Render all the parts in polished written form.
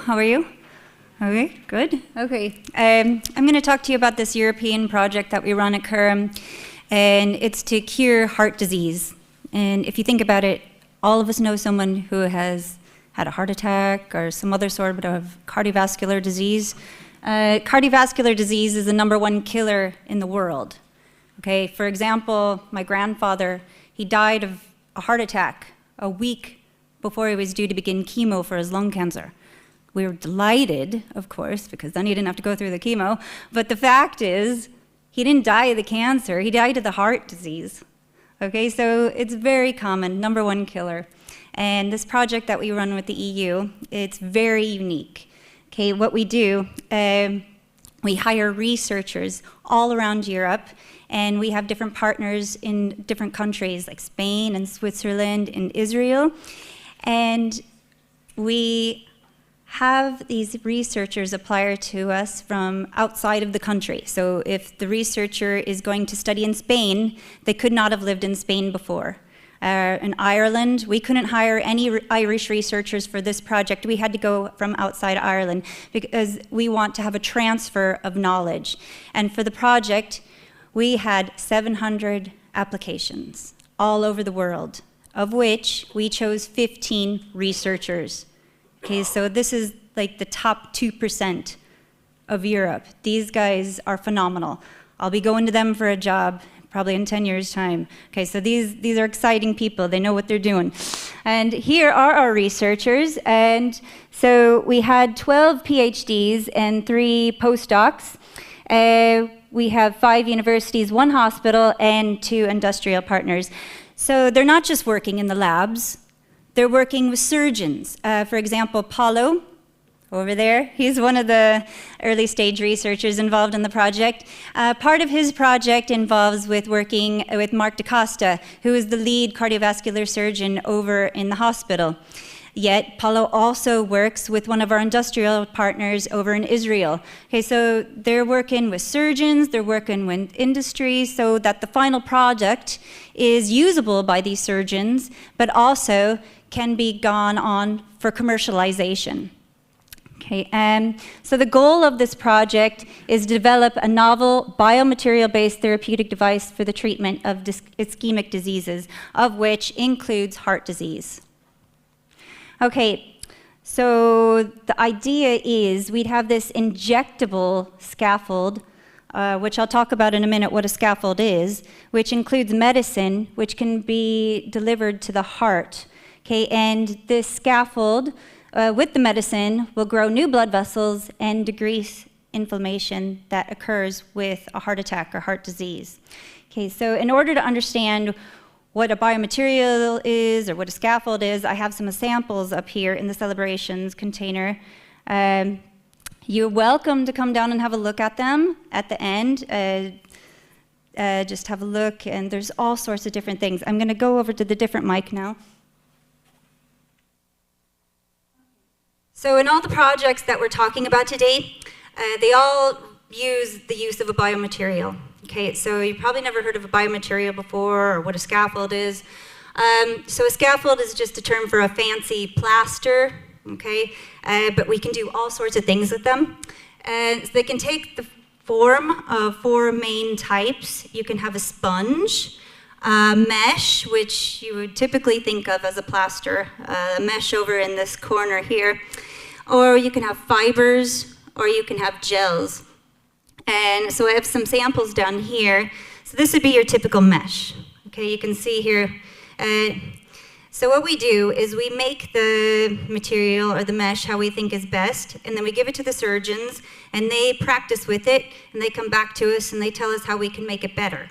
how are you? Okay, good. Okay, I'm going to talk to you about this European project that we run at CÚRAM, and it's to cure heart disease. And if you think about it, all of us know someone who has had a heart attack or some other sort of cardiovascular disease. Cardiovascular disease is the #1 killer in the world. Okay, for example, my grandfather, he died of a heart attack a week before he was due to begin chemo for his lung cancer. We were delighted, of course, because then he didn't have to go through the chemo, but the fact is, he didn't die of the cancer, he died of the heart disease. Okay, so it's very common, #1 killer. And this project that we run with the EU, it's very unique. Okay, what we do, we hire researchers all around Europe, and we have different partners in different countries like Spain and Switzerland and Israel. And we have these researchers apply to us from outside of the country. So if the researcher is going to study in Spain, they could not have lived in Spain before. In Ireland, we couldn't hire any Irish researchers for this project. We had to go from outside Ireland because we want to have a transfer of knowledge. And for the project, we had 700 applications all over the world, of which we chose 15 researchers. Okay, so this is like the top 2% of Europe. These guys are phenomenal. I'll be going to them for a job probably in 10 years' time. Okay, so these are exciting people. They know what they're doing. And here are our researchers. And so we had 12 PhDs and 3 postdocs. We have 5 universities, 1 hospital, and 2 industrial partners. So they're not just working in the labs. They're working with surgeons. For example, Paulo, over there, he's one of the early stage researchers involved in the project. Part of his project involves with working with Mark DaCosta, who is the lead cardiovascular surgeon over in the hospital. Yet, Paulo also works with one of our industrial partners over in Israel. Okay, so they're working with surgeons, they're working with industry, so that the final product is usable by these surgeons, but also can be gone on for commercialization. Okay, so the goal of this project is to develop a novel biomaterial-based therapeutic device for the treatment of ischemic diseases, of which includes heart disease. Okay, so the idea is we'd have this injectable scaffold, which I'll talk about in a minute what a scaffold is, which includes medicine, which can be delivered to the heart. Okay, and this scaffold, with the medicine, will grow new blood vessels and decrease inflammation that occurs with a heart attack or heart disease. Okay, so in order to understand what a biomaterial is or what a scaffold is, I have some samples up here in the celebrations container. You're welcome to come down and have a look at them at the end. Just have a look, and there's all sorts of different things. I'm going to go over to the different mic now. So in all the projects that we're talking about today, they all use the use of a biomaterial. Okay, so you probably never heard of a biomaterial before or what a scaffold is. So a scaffold is just a term for a fancy plaster, okay? But we can do all sorts of things with them. So they can take the form of 4 main types. You can have a sponge, mesh, which you would typically think of as a plaster, mesh over in this corner here, or you can have fibers, or you can have gels. And so I have some samples down here. So this would be your typical mesh. Okay, you can see here. So what we do is we make the material or the mesh how we think is best, and then we give it to the surgeons, and they practice with it, and they come back to us, and they tell us how we can make it better.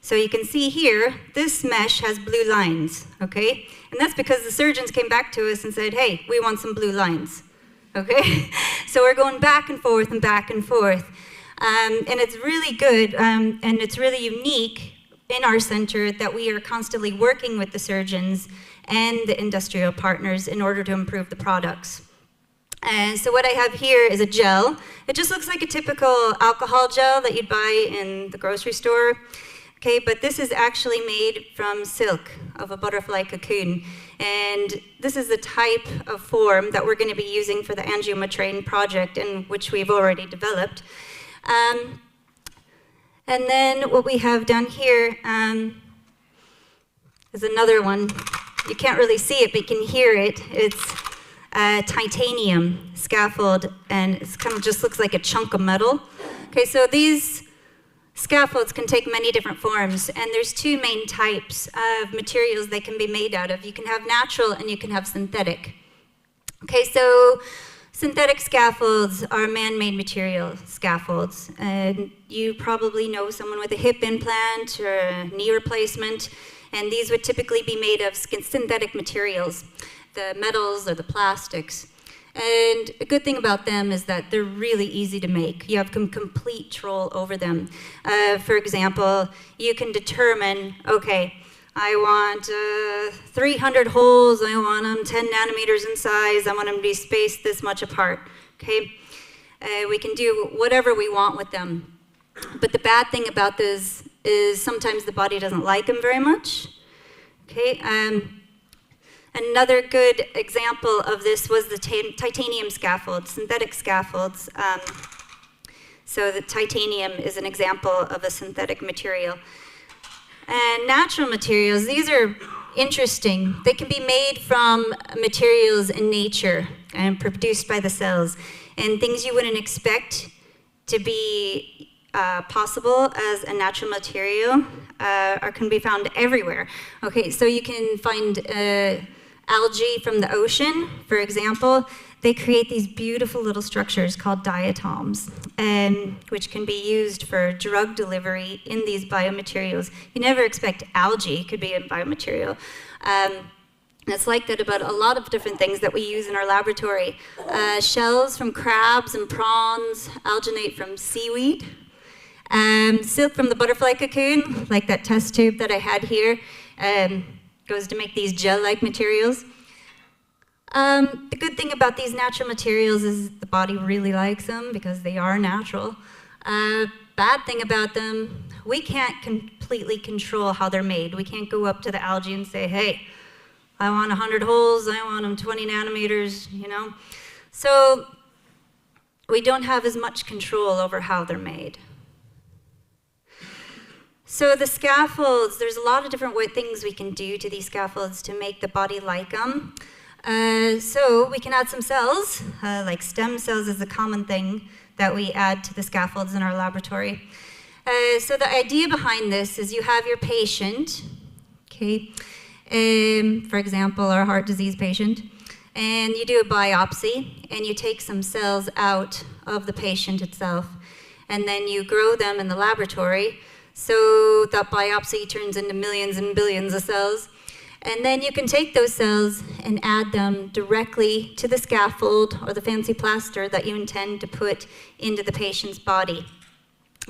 So you can see here, this mesh has blue lines, okay? And that's because the surgeons came back to us and said, hey, we want some blue lines, okay? So we're going back and forth and back and forth. And it's really good, and it's really unique in our center that we are constantly working with the surgeons and the industrial partners in order to improve the products. And so what I have here is a gel. It just looks like a typical alcohol gel that you'd buy in the grocery store. Okay, but this is actually made from silk of a butterfly cocoon. And this is the type of form that we're going to be using for the AngioMatTrain project, in which we've already developed. And then what we have down here is another one. You can't really see it, but you can hear it. It's a titanium scaffold, and it kind of just looks like a chunk of metal. Okay, so these scaffolds can take many different forms, and there's two main types of materials they can be made out of. You can have natural and you can have synthetic. Okay, so synthetic scaffolds are man-made material scaffolds, and you probably know someone with a hip implant or a knee replacement, and these would typically be made of synthetic materials, the metals or the plastics. And a good thing about them is that they're really easy to make. You have complete control over them. For example, you can determine, okay, I want 300 holes, I want them 10 nanometers in size, I want them to be spaced this much apart, okay? We can do whatever we want with them. But the bad thing about this is sometimes the body doesn't like them very much, okay? Another good example of this was the titanium scaffold, synthetic scaffolds. So the titanium is an example of a synthetic material. And natural materials, these are interesting. They can be made from materials in nature and produced by the cells. And things you wouldn't expect to be possible as a natural material can be found everywhere. Okay, so you can find algae from the ocean, for example. They create these beautiful little structures called diatoms, which can be used for drug delivery in these biomaterials. You never expect algae could be a biomaterial. It's like that about a lot of different things that we use in our laboratory. Shells from crabs and prawns, alginate from seaweed, silk from the butterfly cocoon, like that test tube that I had here, goes to make these gel-like materials. The good thing about these natural materials is the body really likes them because they are natural. Bad thing about them, we can't completely control how they're made. We can't go up to the algae and say, hey, I want 100 holes, I want them 20 nanometers, you know? So we don't have as much control over how they're made. So the scaffolds, there's a lot of different things we can do to these scaffolds to make the body like them. So we can add some cells, like stem cells is a common thing that we add to the scaffolds in our laboratory. So the idea behind this is you have your patient, okay, for example, our heart disease patient, and you do a biopsy, and you take some cells out of the patient itself, and then you grow them in the laboratory. So that biopsy turns into millions and billions of cells. And then you can take those cells and add them directly to the scaffold or the fancy plaster that you intend to put into the patient's body.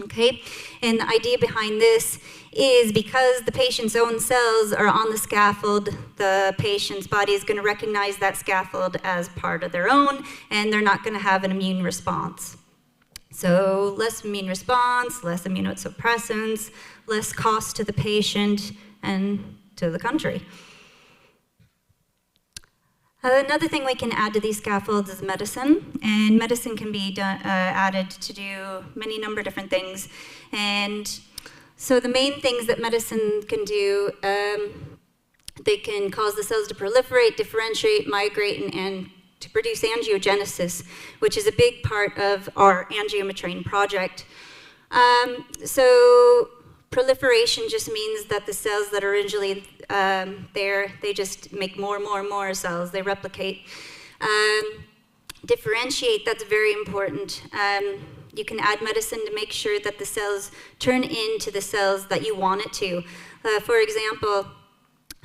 Okay? And the idea behind this is because the patient's own cells are on the scaffold, the patient's body is going to recognize that scaffold as part of their own, and they're not going to have an immune response. So less immune response, less immunosuppressants, less cost to the patient and to the country. Another thing we can add to these scaffolds is medicine, and medicine can be added to do many number of different things. And so the main things that medicine can do, they can cause the cells to proliferate, differentiate, migrate, and to produce angiogenesis, which is a big part of our AngioMatTrain project. So proliferation just means that the cells that are originally there, they just make more and more and more cells, they replicate. Differentiate, that's very important. You can add medicine to make sure that the cells turn into the cells that you want it to. For example,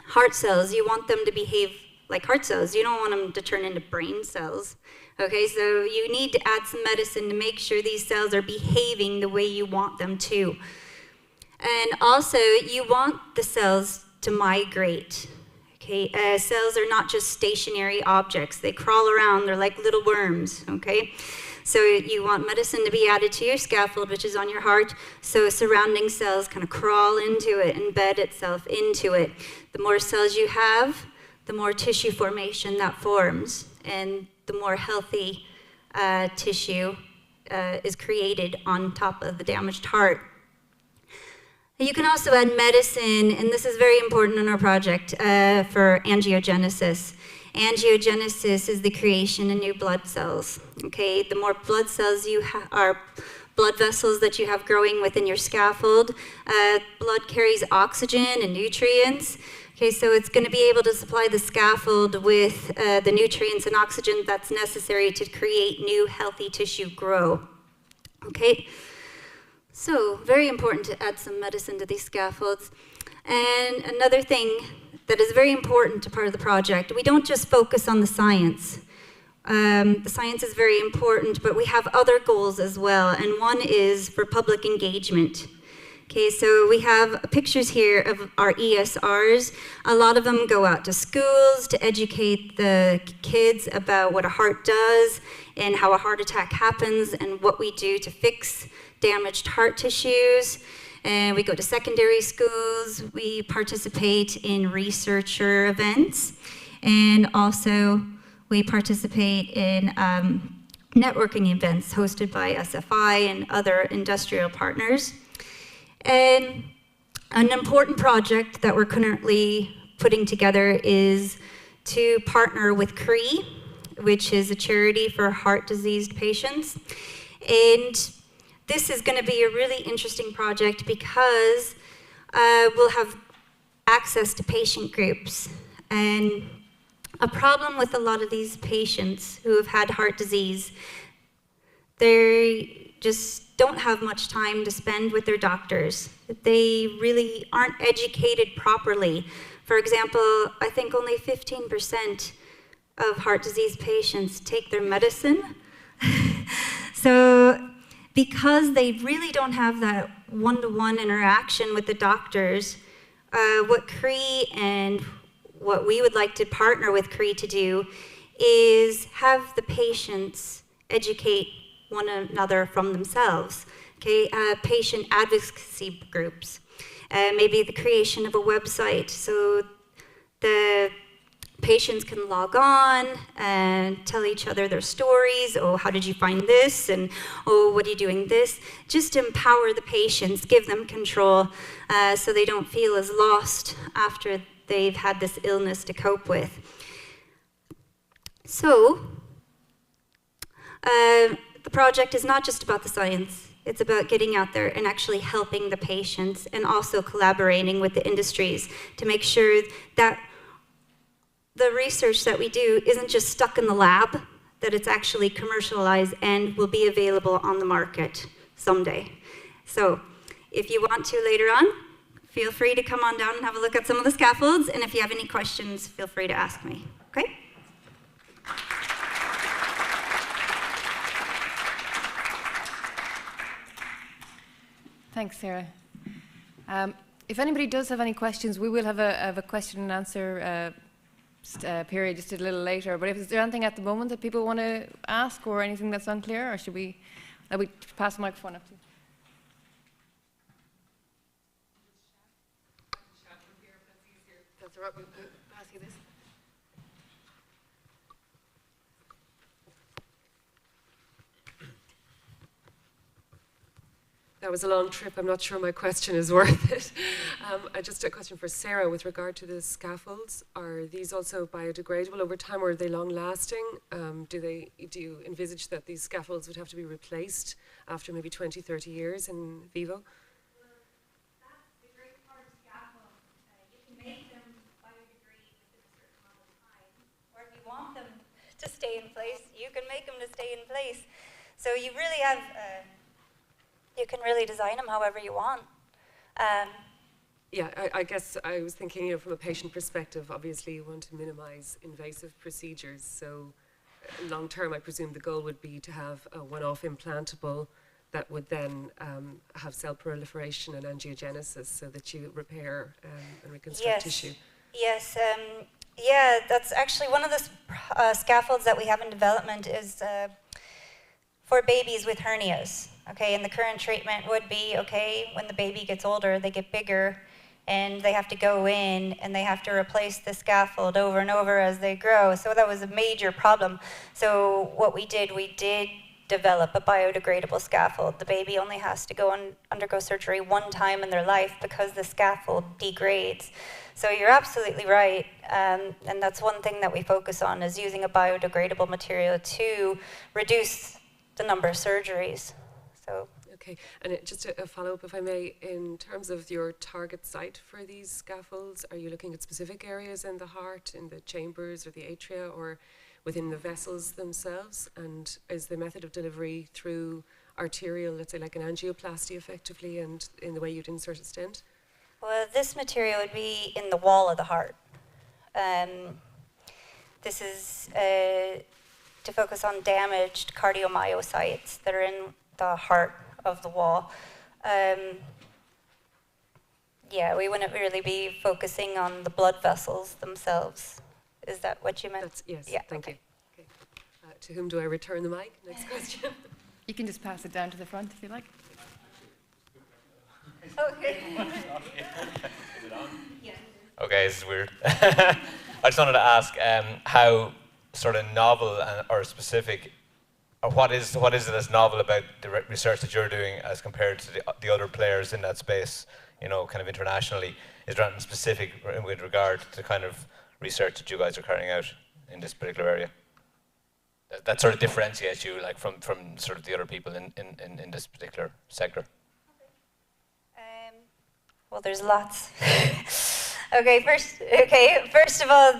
heart cells, you want them to behave like heart cells. You don't want them to turn into brain cells. Okay, so you need to add some medicine to make sure these cells are behaving the way you want them to. And also, you want the cells to migrate. Okay, Okay, cells are not just stationary objects. They crawl around. They're like little worms. Okay, so you want medicine to be added to your scaffold, which is on your heart, so surrounding cells kind of crawl into it, embed itself into it. The more cells you have, the more tissue formation that forms, and the more healthy tissue is created on top of the damaged heart. You can also add medicine, and this is very important in our project, for angiogenesis. Angiogenesis is the creation of new blood cells. Okay, the more blood cells you are blood vessels that you have growing within your scaffold, blood carries oxygen and nutrients. Okay, so it's going to be able to supply the scaffold with the nutrients and oxygen that's necessary to create new healthy tissue grow. Okay. So, very important to add some medicine to these scaffolds. And another thing that is very important to part of the project, we don't just focus on the science. The science is very important, but we have other goals as well, and one is for public engagement. Okay, so we have pictures here of our ESRs. A lot of them go out to schools to educate the kids about what a heart does and how a heart attack happens and what we do to fix damaged heart tissues. And we go to secondary schools. We participate in researcher events. And also we participate in networking events hosted by SFI and other industrial partners. And an important project that we're currently putting together is to partner with CRE, which is a charity for heart diseased patients. And this is going to be a really interesting project because we'll have access to patient groups. And a problem with a lot of these patients who have had heart disease, they just don't have much time to spend with their doctors. They really aren't educated properly. For example, I think only 15% of heart disease patients take their medicine. So because they really don't have that one-to-one interaction with the doctors, what CRE and what we would like to partner with CRE to do is have the patients educate one another from themselves. Okay, patient advocacy groups, maybe the creation of a website so the patients can log on and tell each other their stories. Oh, how did you find this? And oh, what are you doing this? Just to empower the patients, give them control so they don't feel as lost after they've had this illness to cope with. So, the project is not just about the science. It's about getting out there and actually helping the patients and also collaborating with the industries to make sure that the research that we do isn't just stuck in the lab, that it's actually commercialized and will be available on the market someday. So if you want to later on, feel free to come on down and have a look at some of the scaffolds, and if you have any questions, feel free to ask me, okay? Thanks, Sarah. If anybody does have any questions, we will have a question and answer period just a little later. But is there anything at the moment that people want to ask or anything that's unclear, or should we pass the microphone up to you? That's all right, we'll pass you this. That was a long trip. I'm not sure my question is worth it. Just a question for Sarah with regard to the scaffolds. Are these also biodegradable over time, or are they long-lasting? Do you envisage that these scaffolds would have to be replaced after maybe 20, 30 years in vivo? Well, that's the great part of scaffolds. You can make them biodegrade within a certain amount of time, or if you want them to stay in place, you can make them to stay in place. So you really have... you can really design them however you want. Yeah, I guess I was thinking from a patient perspective, obviously you want to minimize invasive procedures. So long term, I presume the goal would be to have a one-off implantable that would then have cell proliferation and angiogenesis so that you repair and reconstruct tissue. Yes, Yeah, that's actually one of the scaffolds that we have in development is for babies with hernias. Okay, and the current treatment would be, okay, when the baby gets older, they get bigger, and they have to go in and they have to replace the scaffold over and over as they grow. So that was a major problem. So what we did develop a biodegradable scaffold. The baby only has to go and undergo surgery one time in their life because the scaffold degrades. So you're absolutely right, and that's one thing that we focus on, is using a biodegradable material to reduce the number of surgeries. So. Okay, and just a follow-up, if I may, in terms of your target site for these scaffolds, are you looking at specific areas in the heart, in the chambers or the atria, or within the vessels themselves? And is the method of delivery through arterial, let's say like an angioplasty effectively, and in the way you'd insert a stent? Well, this material would be in the wall of the heart. This is to focus on damaged cardiomyocytes that are in the heart of the wall. Yeah, we wouldn't really be focusing on the blood vessels themselves. Is that what you meant? Yes, yeah, thank okay. you. Okay. To whom do I return the mic? Next question. You can just pass it down to the front if you like. Okay. Okay, this is weird. I just wanted to ask how sort of novel or specific, or what is it that's novel about the research that you're doing as compared to the other players in that space, you know, kind of internationally? Is there anything specific with regard to kind of research that you guys are carrying out in this particular area that sort of differentiates you, like from sort of the other people in this particular sector? Well, there's lots. First of all,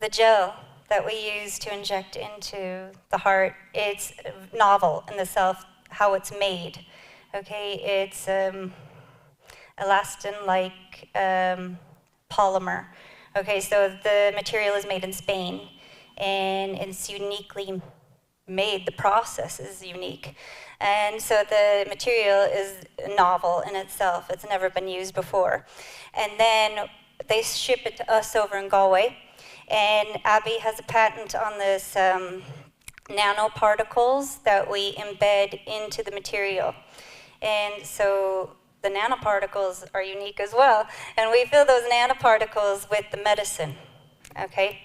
the gel that we use to inject into the heart, it's novel in itself, how it's made. Okay, it's elastin-like polymer. Okay, so the material is made in Spain, and it's uniquely made. The process is unique. And so the material is novel in itself. It's never been used before. And then they ship it to us over in Galway. And Abby has a patent on this nanoparticles that we embed into the material. And so the nanoparticles are unique as well. And we fill those nanoparticles with the medicine, okay?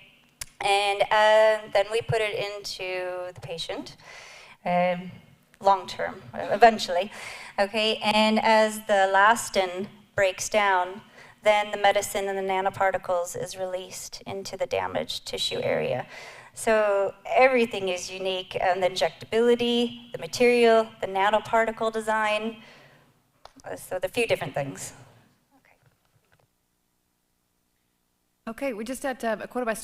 And then we put it into the patient. Long term, eventually, okay? And as the elastin breaks down, then the medicine and the nanoparticles is released into the damaged tissue area. So everything is unique, and the injectability, the material, the nanoparticle design, so the few different things. Okay, we're just at 12:15.